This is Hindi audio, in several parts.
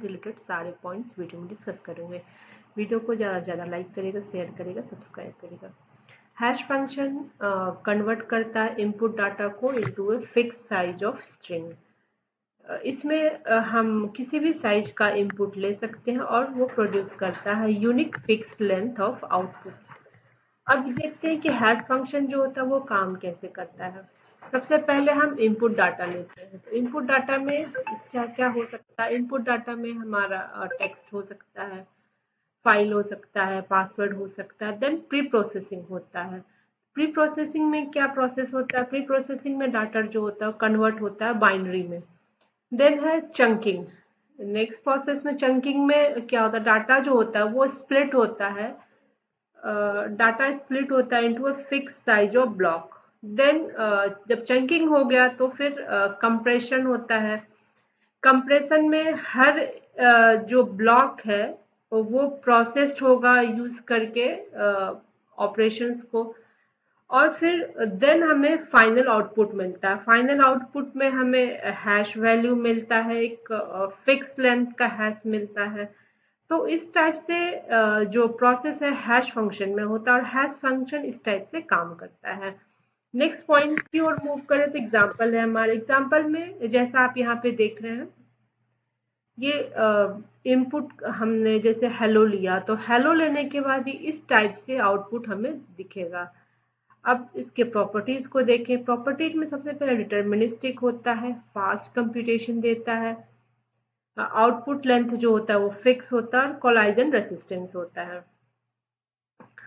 रिलेटेड सारे पॉइंट्स वीडियो में डिस्कस करेंगे। वीडियो को ज़्यादा से ज़्यादा लाइक करेगा, शेयर करेगा, सब्सक्राइब करेगा। हैश फंक्शन कन्वर्ट करता है इनपुट डाटा को into a fix size of string. इसमें हम किसी भी साइज का इनपुट ले सकते हैं और वो प्रोड्यूस करता है unique fix length of output. अब देखते हैं कि हैश फंक्शन जो होता है वो काम कैसे करता है। सबसे पहले हम इनपुट डाटा लेते हैं। तो इनपुट डाटा में क्या क्या हो सकता है? इनपुट डाटा में हमारा टेक्स्ट हो सकता है, फाइल हो सकता है, पासवर्ड हो सकता है, देन प्री प्रोसेसिंग होता है। प्री प्रोसेसिंग में क्या प्रोसेस होता है? प्री प्रोसेसिंग में डाटा जो होता है कन्वर्ट होता है बाइनरी में। देन है चंकिंग। नेक्स्ट प्रोसेस में चंकिंग में क्या होता है? डाटा जो होता है वो स्प्लिट होता है, डाटा स्प्लिट होता है into a fix size of block. Then जब चंकिंग हो गया तो फिर कंप्रेशन होता है। कंप्रेशन में हर जो ब्लॉक है वो प्रोसेस्ड होगा यूज करके ऑपरेशंस को, और फिर देन हमें फाइनल आउटपुट मिलता है। फाइनल आउटपुट में हमें हैश वैल्यू मिलता है, एक फिक्स लेंथ का हैश मिलता है। तो इस टाइप से जो प्रोसेस है हैश फंक्शन में होता है और हैश फंक्शन इस टाइप से काम करता है। नेक्स्ट पॉइंट की ओर मूव करें तो एग्जांपल है हमारे। एग्जांपल में जैसा आप यहाँ पे देख रहे हैं, ये इनपुट हमने जैसे हेलो लिया, तो हेलो लेने के बाद ही इस टाइप से आउटपुट हमें दिखेगा। अब इसके प्रॉपर्टीज को देखें। प्रॉपर्टीज में सबसे पहले डिटर्मिनिस्टिक होता है, फास्ट कंप्यूटेशन देता है, आउटपुट लेंथ जो होता है वो फिक्स होता है और कोलाइजन रेसिस्टेंस होता है।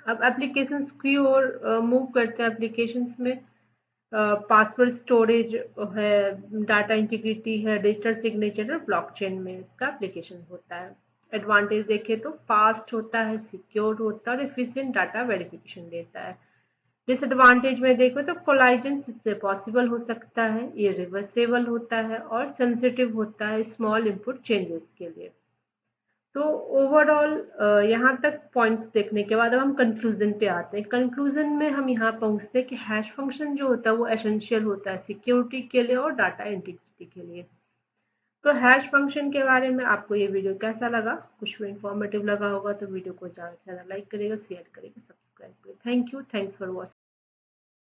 अब एप्लीकेशंस की ओर मूव करते हैं। एप्लीकेशंस में पासवर्ड स्टोरेज है, डाटा इंटीग्रिटी है, डिजिटल सिग्नेचर और ब्लॉकचेन में इसका एप्लीकेशन होता है। एडवांटेज देखें तो फास्ट होता है, सिक्योर होता है और एफिशिएंट डाटा वेरिफिकेशन देता है। डिसएडवांटेज में देखो तो कोलाइजन इससे पॉसिबल हो सकता है, ये रिवर्सेबल होता है और सेंसिटिव होता है स्मॉल इनपुट चेंजेस के लिए। तो ओवरऑल यहाँ तक पॉइंट्स देखने के बाद अब हम कंक्लूजन पे आते हैं। कंक्लूजन में हम यहाँ पहुँचते हैं कि हैश फंक्शन जो होता है वो एसेंशियल होता है सिक्योरिटी के लिए और डाटा इंटीग्रिटी के लिए। तो हैश फंक्शन के बारे में आपको ये वीडियो कैसा लगा? कुछ भी इंफॉर्मेटिव लगा होगा तो वीडियो को ज़्यादा से ज़्यादा लाइक करेगा, शेयर करेगा, सब्सक्राइब करेगा। Thank you, thanks for watching.